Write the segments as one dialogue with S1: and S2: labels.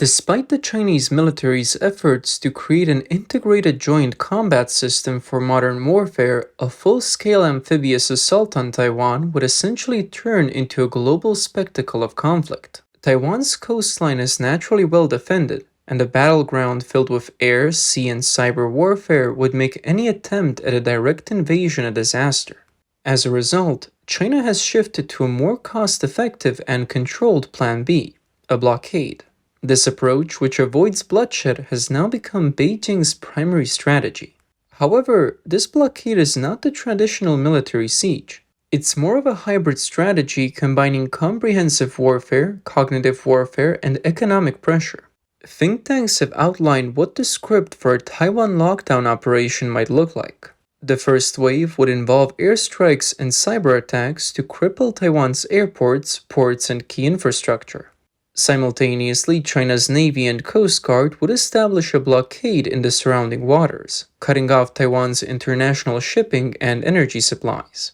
S1: Despite the Chinese military's efforts to create an integrated joint combat system for modern warfare, a full-scale amphibious assault on Taiwan would essentially turn into a global spectacle of conflict. Taiwan's coastline is naturally well defended, and a battleground filled with air, sea, and cyber warfare would make any attempt at a direct invasion a disaster. As a result, China has shifted to a more cost-effective and controlled Plan B, a blockade. This approach, which avoids bloodshed, has now become Beijing's primary strategy. However, this blockade is not the traditional military siege. It's more of a hybrid strategy combining comprehensive warfare, cognitive warfare, and economic pressure. Think tanks have outlined what the script for a Taiwan lockdown operation might look like. The first wave would involve airstrikes and cyber attacks to cripple Taiwan's airports, ports, and key infrastructure. Simultaneously, China's Navy and Coast Guard would establish a blockade in the surrounding waters, cutting off Taiwan's international shipping and energy supplies.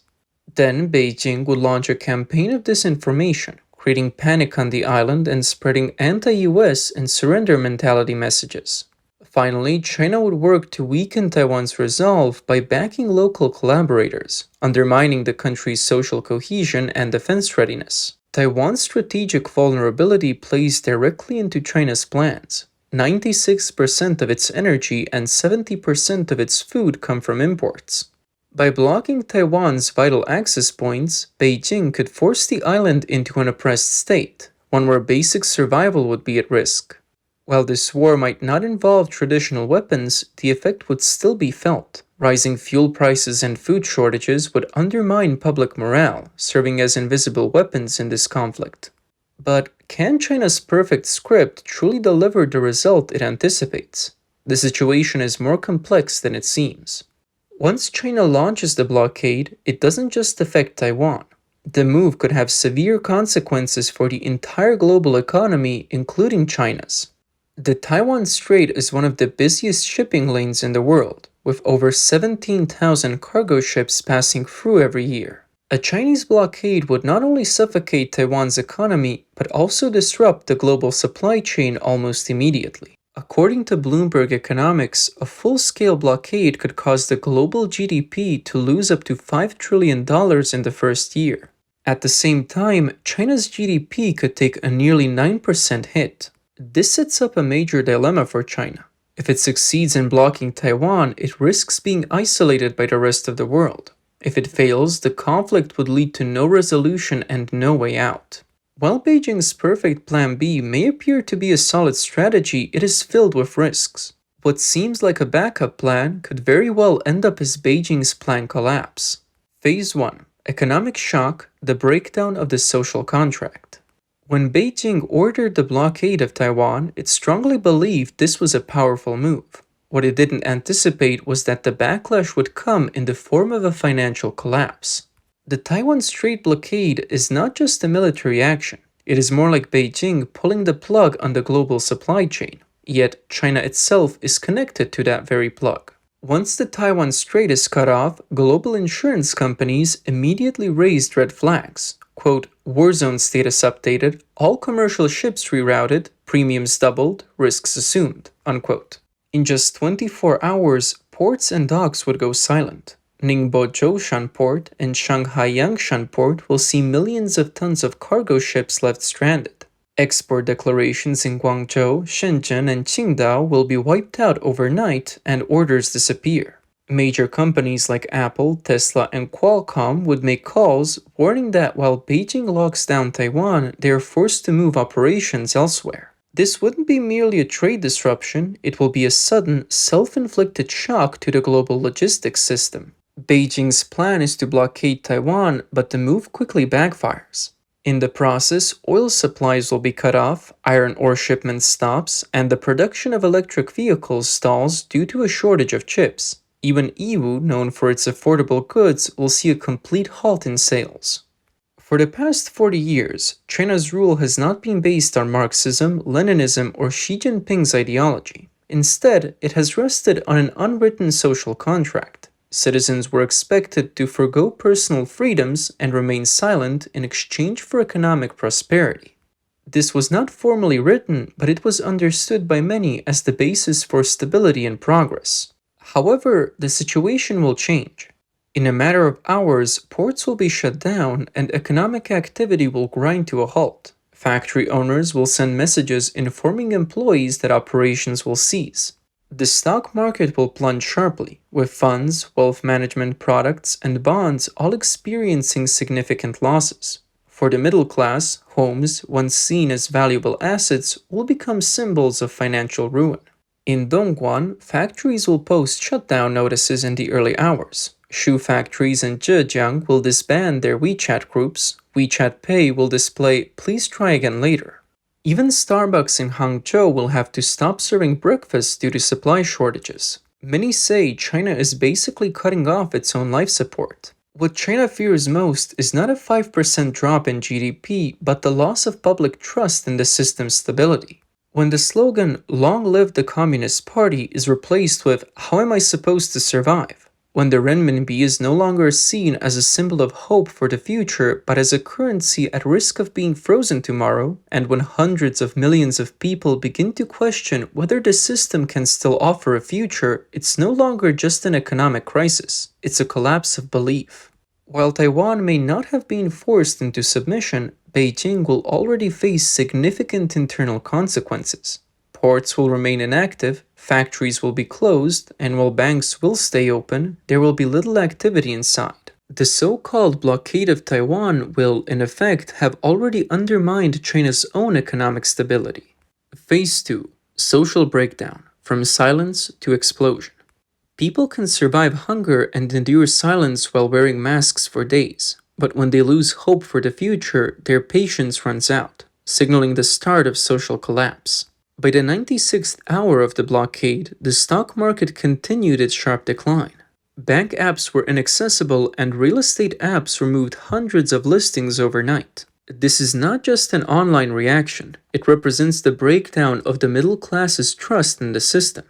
S1: Then, Beijing would launch a campaign of disinformation, creating panic on the island and spreading anti-US and surrender mentality messages. Finally, China would work to weaken Taiwan's resolve by backing local collaborators, undermining the country's social cohesion and defense readiness. Taiwan's strategic vulnerability plays directly into China's plans. 96% of its energy and 70% of its food come from imports. By blocking Taiwan's vital access points, Beijing could force the island into an oppressed state, one where basic survival would be at risk. While this war might not involve traditional weapons, the effect would still be felt. Rising fuel prices and food shortages would undermine public morale, serving as invisible weapons in this conflict. But can China's perfect script truly deliver the result it anticipates? The situation is more complex than it seems. Once China launches the blockade, it doesn't just affect Taiwan. The move could have severe consequences for the entire global economy, including China's. The Taiwan Strait is one of the busiest shipping lanes in the world, with over 17,000 cargo ships passing through every year. A Chinese blockade would not only suffocate Taiwan's economy, but also disrupt the global supply chain almost immediately. According to Bloomberg Economics, a full-scale blockade could cause the global GDP to lose up to $5 trillion in the first year. At the same time, China's GDP could take a nearly 9% hit. This sets up a major dilemma for China. If it succeeds in blocking Taiwan, it risks being isolated by the rest of the world. If it fails, the conflict would lead to no resolution and no way out. While Beijing's perfect Plan B may appear to be a solid strategy, it is filled with risks. What seems like a backup plan could very well end up as Beijing's plan collapse. Phase 1. Economic shock, the breakdown of the social contract. When Beijing ordered the blockade of Taiwan, it strongly believed this was a powerful move. What it didn't anticipate was that the backlash would come in the form of a financial collapse. The Taiwan Strait blockade is not just a military action. It is more like Beijing pulling the plug on the global supply chain. Yet, China itself is connected to that very plug. Once the Taiwan Strait is cut off, global insurance companies immediately raised red flags. Quote, war zone status updated, all commercial ships rerouted, premiums doubled, risks assumed, unquote. In just 24 hours, ports and docks would go silent. Ningbo Zhoushan Port and Shanghai Yangshan Port will see millions of tons of cargo ships left stranded. Export declarations in Guangzhou, Shenzhen, and Qingdao will be wiped out overnight and orders disappear. Major companies like Apple, Tesla, and Qualcomm would make calls warning that while Beijing locks down Taiwan, they are forced to move operations elsewhere. This wouldn't be merely a trade disruption, it will be a sudden, self-inflicted shock to the global logistics system. Beijing's plan is to blockade Taiwan, but the move quickly backfires. In the process, oil supplies will be cut off, iron ore shipments stops, and the production of electric vehicles stalls due to a shortage of chips. Even Yiwu, known for its affordable goods, will see a complete halt in sales. For the past 40 years, China's rule has not been based on Marxism, Leninism, or Xi Jinping's ideology. Instead, it has rested on an unwritten social contract. Citizens were expected to forgo personal freedoms and remain silent in exchange for economic prosperity. This was not formally written, but it was understood by many as the basis for stability and progress. However, the situation will change. In a matter of hours, ports will be shut down and economic activity will grind to a halt. Factory owners will send messages informing employees that operations will cease. The stock market will plunge sharply, with funds, wealth management products, and bonds all experiencing significant losses. For the middle class, homes, once seen as valuable assets, will become symbols of financial ruin. In Dongguan, factories will post shutdown notices in the early hours. Shoe factories in Zhejiang will disband their WeChat groups. WeChat Pay will display "Please try again later." Even Starbucks in Hangzhou will have to stop serving breakfast due to supply shortages. Many say China is basically cutting off its own life support. What China fears most is not a 5% drop in GDP, but the loss of public trust in the system's stability. When the slogan "Long live the Communist Party" is replaced with "How am I supposed to survive?" When the renminbi is no longer seen as a symbol of hope for the future, but as a currency at risk of being frozen tomorrow, and when hundreds of millions of people begin to question whether the system can still offer a future, it's no longer just an economic crisis, it's a collapse of belief. While Taiwan may not have been forced into submission, Beijing will already face significant internal consequences. Ports will remain inactive, factories will be closed, and while banks will stay open, there will be little activity inside. The so-called blockade of Taiwan will, in effect, have already undermined China's own economic stability. Phase 2. Social breakdown, from silence to explosion. People can survive hunger and endure silence while wearing masks for days, but when they lose hope for the future, their patience runs out, signaling the start of social collapse. By the 96th hour of the blockade, the stock market continued its sharp decline. Bank apps were inaccessible and real estate apps removed hundreds of listings overnight. This is not just an online reaction, it represents the breakdown of the middle class's trust in the system.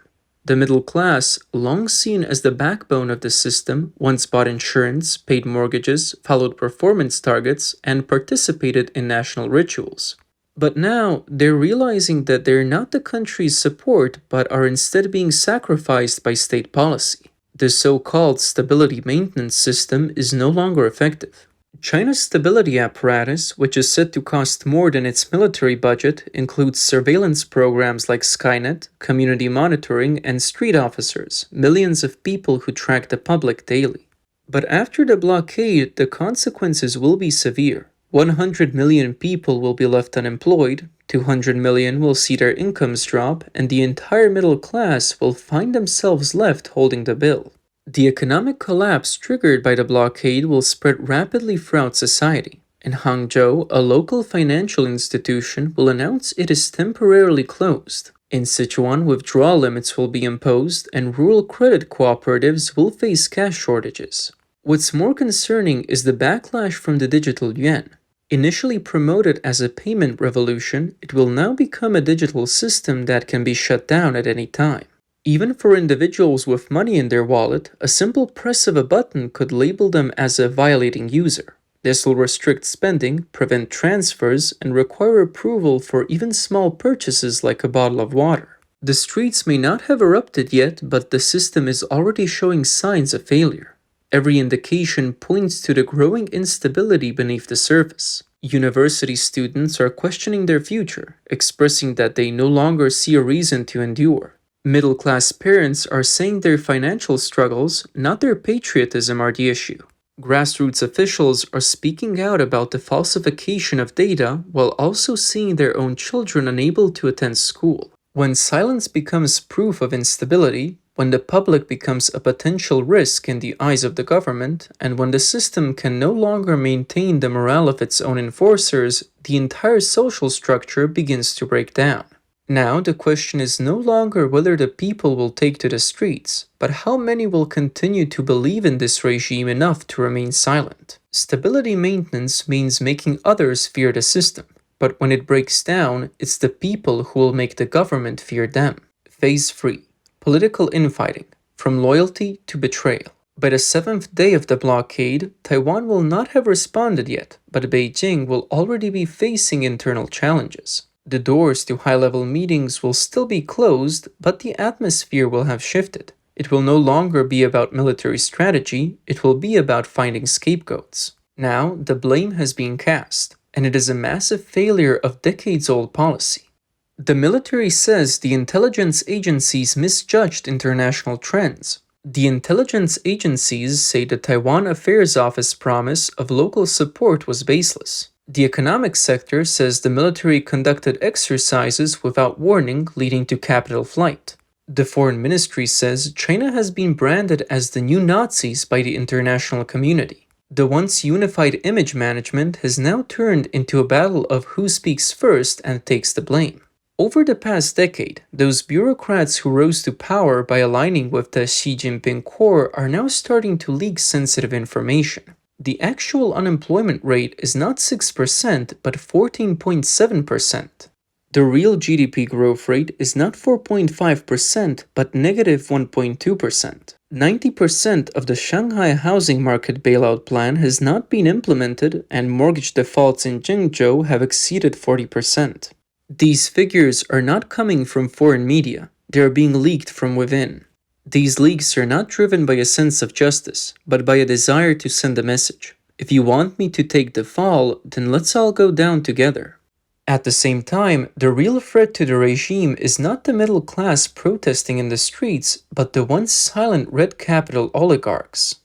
S1: The middle class, long seen as the backbone of the system, once bought insurance, paid mortgages, followed performance targets, and participated in national rituals. But now, they're realizing that they're not the country's support, but are instead being sacrificed by state policy. The so-called stability maintenance system is no longer effective. China's stability apparatus, which is said to cost more than its military budget, includes surveillance programs like Skynet, community monitoring, and street officers, millions of people who track the public daily. But after the blockade, the consequences will be severe. 100 million people will be left unemployed, 200 million will see their incomes drop, and the entire middle class will find themselves left holding the bill. The economic collapse triggered by the blockade will spread rapidly throughout society. In Hangzhou, a local financial institution will announce it is temporarily closed. In Sichuan, withdrawal limits will be imposed, and rural credit cooperatives will face cash shortages. What's more concerning is the backlash from the digital yuan. Initially promoted as a payment revolution, it will now become a digital system that can be shut down at any time. Even for individuals with money in their wallet, a simple press of a button could label them as a violating user. This will restrict spending, prevent transfers, and require approval for even small purchases like a bottle of water. The streets may not have erupted yet, but the system is already showing signs of failure. Every indication points to the growing instability beneath the surface. University students are questioning their future, expressing that they no longer see a reason to endure. Middle-class parents are saying their financial struggles, not their patriotism, are the issue. Grassroots officials are speaking out about the falsification of data while also seeing their own children unable to attend school. When silence becomes proof of instability, when the public becomes a potential risk in the eyes of the government, and when the system can no longer maintain the morale of its own enforcers, the entire social structure begins to break down. Now, the question is no longer whether the people will take to the streets, but how many will continue to believe in this regime enough to remain silent. Stability maintenance means making others fear the system, but when it breaks down, it's the people who will make the government fear them. Phase 3. Political infighting, from loyalty to betrayal. By the seventh day of the blockade, Taiwan will not have responded yet, but Beijing will already be facing internal challenges. The doors to high-level meetings will still be closed, but the atmosphere will have shifted. It will no longer be about military strategy, it will be about finding scapegoats. Now, the blame has been cast, and it is a massive failure of decades-old policy. The military says the intelligence agencies misjudged international trends. The intelligence agencies say the Taiwan Affairs Office promise of local support was baseless. The economic sector says the military conducted exercises without warning, leading to capital flight. The foreign ministry says China has been branded as the new Nazis by the international community. The once unified image management has now turned into a battle of who speaks first and takes the blame. Over the past decade, those bureaucrats who rose to power by aligning with the Xi Jinping core are now starting to leak sensitive information. The actual unemployment rate is not 6% but 14.7%. The real GDP growth rate is not 4.5% but negative 1.2%. 90% of the Shanghai housing market bailout plan has not been implemented, and mortgage defaults in Zhengzhou have exceeded 40%. These figures are not coming from foreign media, they are being leaked from within. These leaks are not driven by a sense of justice, but by a desire to send a message. If you want me to take the fall, then let's all go down together. At the same time, the real threat to the regime is not the middle class protesting in the streets, but the once silent red capital oligarchs.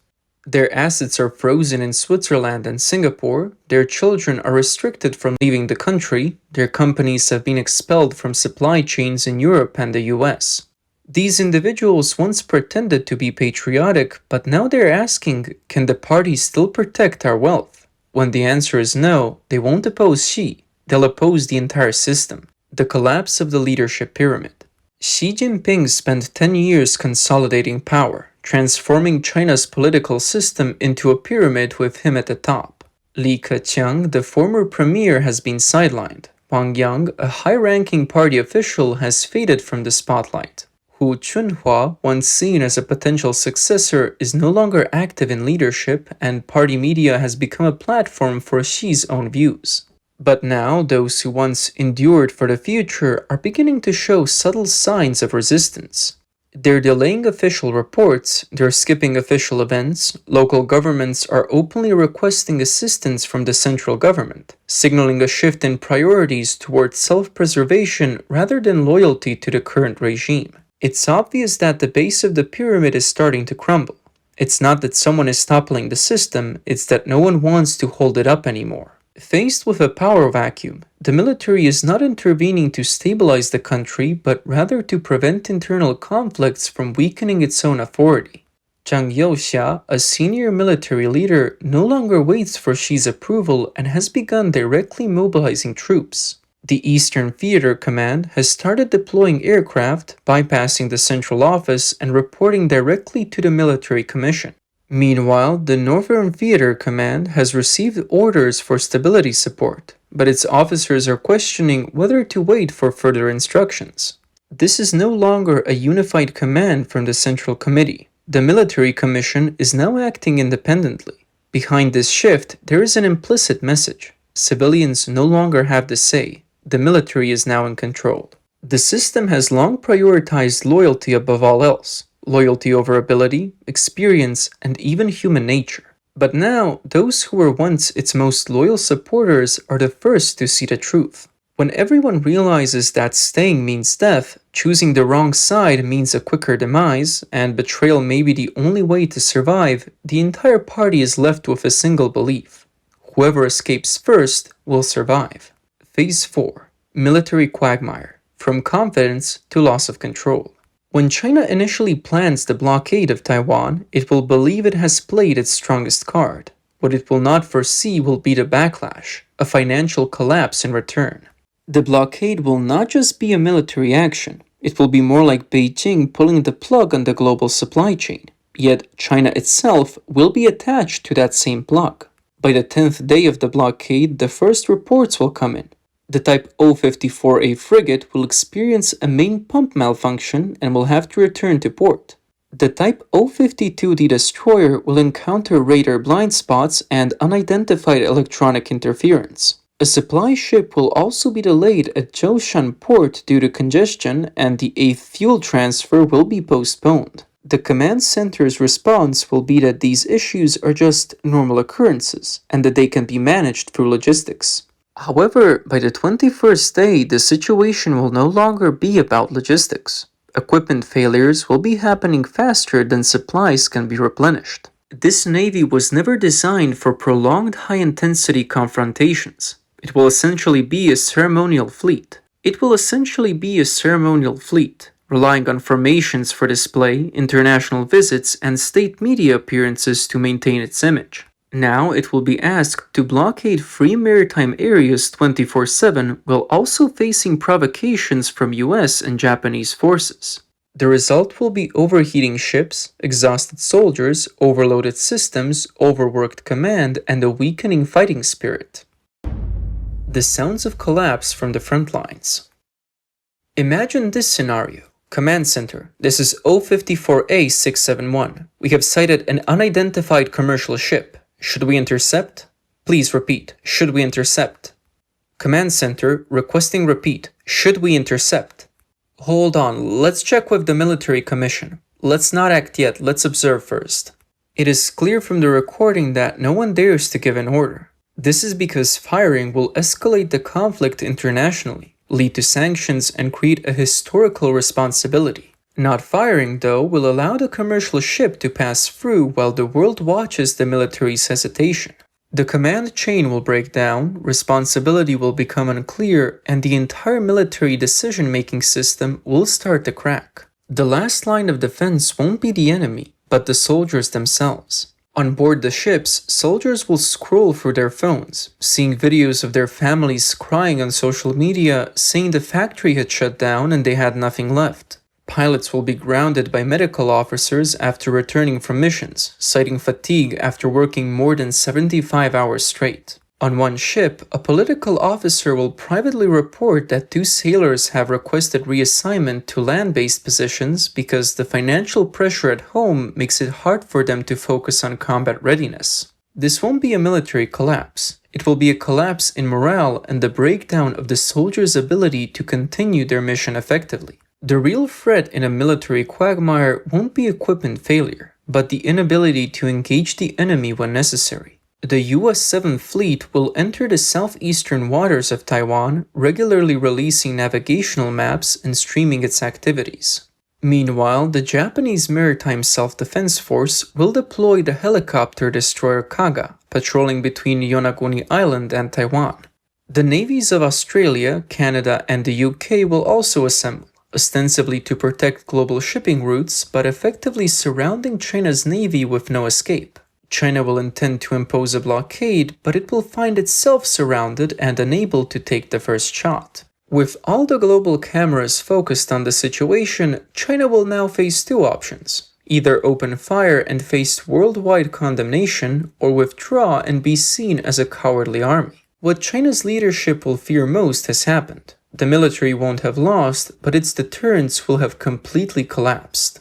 S1: Their assets are frozen in Switzerland and Singapore, their children are restricted from leaving the country, their companies have been expelled from supply chains in Europe and the US. These individuals once pretended to be patriotic, but now they're asking, can the party still protect our wealth? When the answer is no, they won't oppose Xi, they'll oppose the entire system. The collapse of the leadership pyramid. Xi Jinping spent 10 years consolidating power, transforming China's political system into a pyramid with him at the top. Li Keqiang, the former premier, has been sidelined. Wang Yang, a high-ranking party official, has faded from the spotlight. Hu Chunhua, once seen as a potential successor, is no longer active in leadership, and party media has become a platform for Xi's own views. But now, those who once endured for the future are beginning to show subtle signs of resistance. They're delaying official reports, they're skipping official events, local governments are openly requesting assistance from the central government, signaling a shift in priorities towards self-preservation rather than loyalty to the current regime. It's obvious that the base of the pyramid is starting to crumble. It's not that someone is toppling the system, it's that no one wants to hold it up anymore. Faced with a power vacuum, the military is not intervening to stabilize the country, but rather to prevent internal conflicts from weakening its own authority. Zhang Youxia, a senior military leader, no longer waits for Xi's approval and has begun directly mobilizing troops. The Eastern Theater Command has started deploying aircraft, bypassing the central office and reporting directly to the military commission. Meanwhile, the Northern Theater Command has received orders for stability support, but its officers are questioning whether to wait for further instructions. This is no longer a unified command from the Central Committee. The Military Commission is now acting independently. Behind this shift, there is an implicit message. Civilians no longer have the say. The military is now in control. The system has long prioritized loyalty above all else. Loyalty over ability, experience, and even human nature. But now, those who were once its most loyal supporters are the first to see the truth. When everyone realizes that staying means death, choosing the wrong side means a quicker demise, and betrayal may be the only way to survive, the entire party is left with a single belief. Whoever escapes first will survive. Phase 4. Military quagmire. From confidence to loss of control. When China initially plans the blockade of Taiwan, it will believe it has played its strongest card. What it will not foresee will be the backlash, a financial collapse in return. The blockade will not just be a military action, it will be more like Beijing pulling the plug on the global supply chain. Yet China itself will be attached to that same plug. By the 10th day of the blockade, the first reports will come in. The Type O-54A frigate will experience a main pump malfunction and will have to return to port. The Type 052D destroyer will encounter radar blind spots and unidentified electronic interference. A supply ship will also be delayed at Zhoushan port due to congestion, and the 8th fuel transfer will be postponed. The command center's response will be that these issues are just normal occurrences, and that they can be managed through logistics. However, by the 21st day, the situation will no longer be about logistics. Equipment failures will be happening faster than supplies can be replenished. This navy was never designed for prolonged high-intensity confrontations. It will essentially be a ceremonial fleet. Relying on formations for display, international visits, and state media appearances to maintain its image. Now it will be asked to blockade free maritime areas 24/7 while also facing provocations from US and Japanese forces. The result will be overheating ships, exhausted soldiers, overloaded systems, overworked command, and a weakening fighting spirit. The sounds of collapse from the front lines. Imagine this scenario. Command Center, this is 054A671. We have sighted an unidentified commercial ship. Should we intercept? Please repeat. Should we intercept? Command Center, requesting repeat. Should we intercept? Hold on, let's check with the military commission. Let's not act yet, let's observe first. It is clear from the recording that no one dares to give an order. This is because firing will escalate the conflict internationally, lead to sanctions, and create a historical responsibility. Not firing, though, will allow the commercial ship to pass through while the world watches the military's hesitation. The command chain will break down, responsibility will become unclear, and the entire military decision-making system will start to crack. The last line of defense won't be the enemy, but the soldiers themselves. On board the ships, soldiers will scroll through their phones, seeing videos of their families crying on social media, saying the factory had shut down and they had nothing left. Pilots will be grounded by medical officers after returning from missions, citing fatigue after working more than 75 hours straight. On one ship, a political officer will privately report that 2 sailors have requested reassignment to land-based positions because the financial pressure at home makes it hard for them to focus on combat readiness. This won't be a military collapse. It will be a collapse in morale and the breakdown of the soldiers' ability to continue their mission effectively. The real threat in a military quagmire won't be equipment failure, but the inability to engage the enemy when necessary. The US 7th Fleet will enter the southeastern waters of Taiwan, regularly releasing navigational maps and streaming its activities. Meanwhile, the Japanese Maritime Self-Defense Force will deploy the helicopter destroyer Kaga, patrolling between Yonaguni Island and Taiwan. The navies of Australia, Canada, and the UK will also assemble, ostensibly to protect global shipping routes, but effectively surrounding China's navy with no escape. China will intend to impose a blockade, but it will find itself surrounded and unable to take the first shot. With all the global cameras focused on the situation, China will now face 2 options. Either open fire and face worldwide condemnation, or withdraw and be seen as a cowardly army. What China's leadership will fear most has happened. The military won't have lost, but its deterrence will have completely collapsed.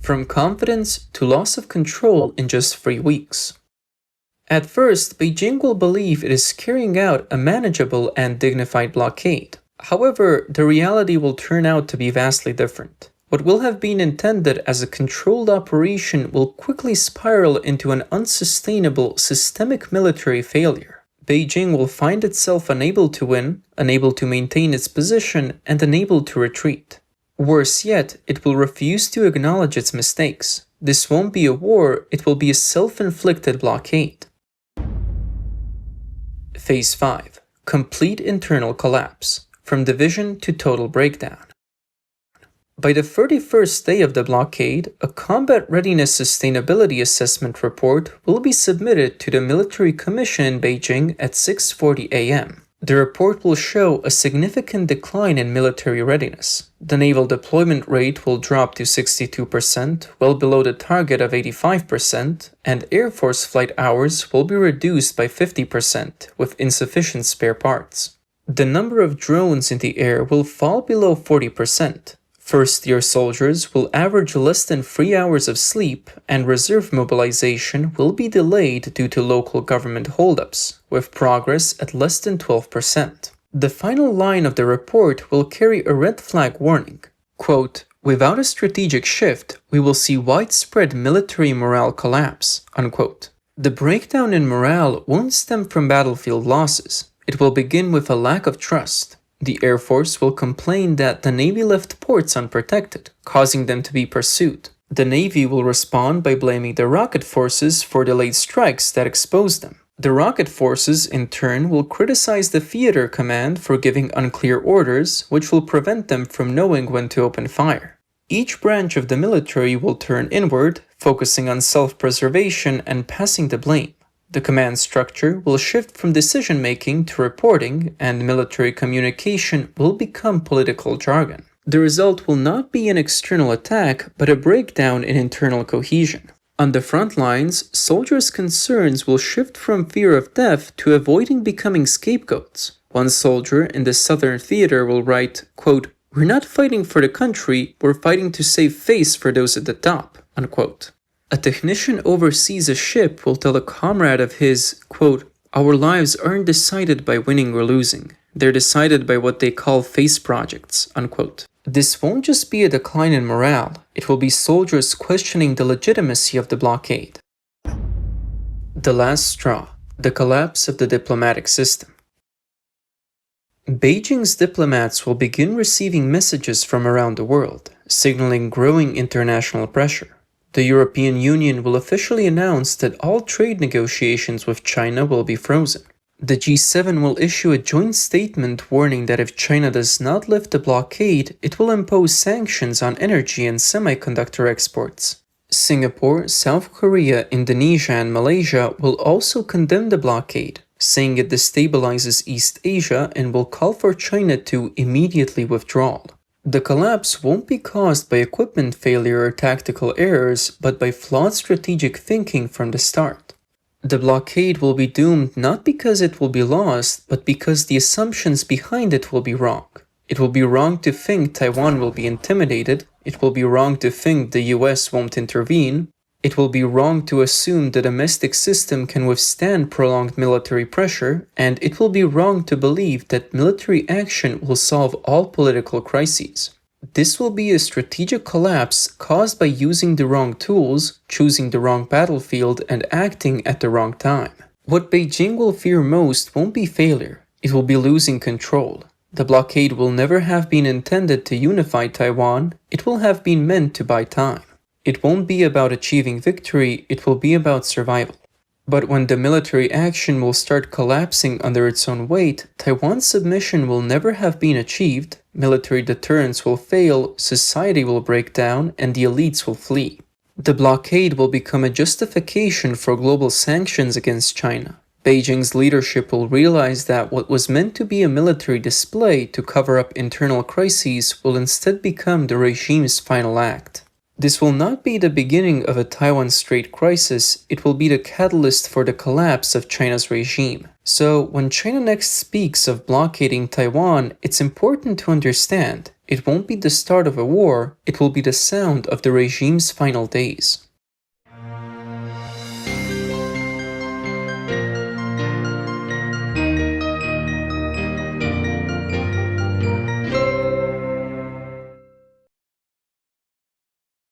S1: From confidence to loss of control in just 3 weeks. At first, Beijing will believe it is carrying out a manageable and dignified blockade. However, the reality will turn out to be vastly different. What will have been intended as a controlled operation will quickly spiral into an unsustainable systemic military failure. Beijing will find itself unable to win, unable to maintain its position, and unable to retreat. Worse yet, it will refuse to acknowledge its mistakes. This won't be a war, it will be a self-inflicted blockade. Phase 5. Complete internal collapse. From division to total breakdown. By the 31st day of the blockade, a Combat Readiness Sustainability Assessment report will be submitted to the Military Commission in Beijing at 6:40 a.m. The report will show a significant decline in military readiness. The naval deployment rate will drop to 62%, well below the target of 85%, and Air Force flight hours will be reduced by 50%, with insufficient spare parts. The number of drones in the air will fall below 40%. First-year soldiers will average less than 3 hours of sleep, and reserve mobilization will be delayed due to local government holdups, with progress at less than 12%. The final line of the report will carry a red flag warning. Quote, "Without a strategic shift, we will see widespread military morale collapse." Unquote. The breakdown in morale won't stem from battlefield losses. It will begin with a lack of trust. The Air Force will complain that the Navy left ports unprotected, causing them to be pursued. The Navy will respond by blaming the rocket forces for delayed strikes that exposed them. The rocket forces, in turn, will criticize the theater command for giving unclear orders, which will prevent them from knowing when to open fire. Each branch of the military will turn inward, focusing on self-preservation and passing the blame. The command structure will shift from decision-making to reporting, and military communication will become political jargon. The result will not be an external attack, but a breakdown in internal cohesion. On the front lines, soldiers' concerns will shift from fear of death to avoiding becoming scapegoats. One soldier in the southern theater will write, quote, "We're not fighting for the country, we're fighting to save face for those at the top." Unquote. A technician overseas a ship will tell a comrade of his, quote, "Our lives aren't decided by winning or losing. They're decided by what they call face projects." Unquote. This won't just be a decline in morale, it will be soldiers questioning the legitimacy of the blockade. The last straw, the collapse of the diplomatic system. Beijing's diplomats will begin receiving messages from around the world, signaling growing international pressure. The European Union will officially announce that all trade negotiations with China will be frozen. The G7 will issue a joint statement warning that if China does not lift the blockade, it will impose sanctions on energy and semiconductor exports. Singapore, South Korea, Indonesia, and Malaysia will also condemn the blockade, saying it destabilizes East Asia and will call for China to immediately withdraw. The collapse won't be caused by equipment failure or tactical errors, but by flawed strategic thinking from the start. The blockade will be doomed not because it will be lost, but because the assumptions behind it will be wrong. It will be wrong to think Taiwan will be intimidated, it will be wrong to think the US won't intervene, it will be wrong to assume the domestic system can withstand prolonged military pressure, and it will be wrong to believe that military action will solve all political crises. This will be a strategic collapse caused by using the wrong tools, choosing the wrong battlefield, and acting at the wrong time. What Beijing will fear most won't be failure, it will be losing control. The blockade will never have been intended to unify Taiwan, it will have been meant to buy time. It won't be about achieving victory, it will be about survival. But when the military action will start collapsing under its own weight, Taiwan's submission will never have been achieved, military deterrence will fail, society will break down, and the elites will flee. The blockade will become a justification for global sanctions against China. Beijing's leadership will realize that what was meant to be a military display to cover up internal crises will instead become the regime's final act. This will not be the beginning of a Taiwan Strait crisis, it will be the catalyst for the collapse of China's regime. So, when China next speaks of blockading Taiwan, it's important to understand, it won't be the start of a war, it will be the sound of the regime's final days.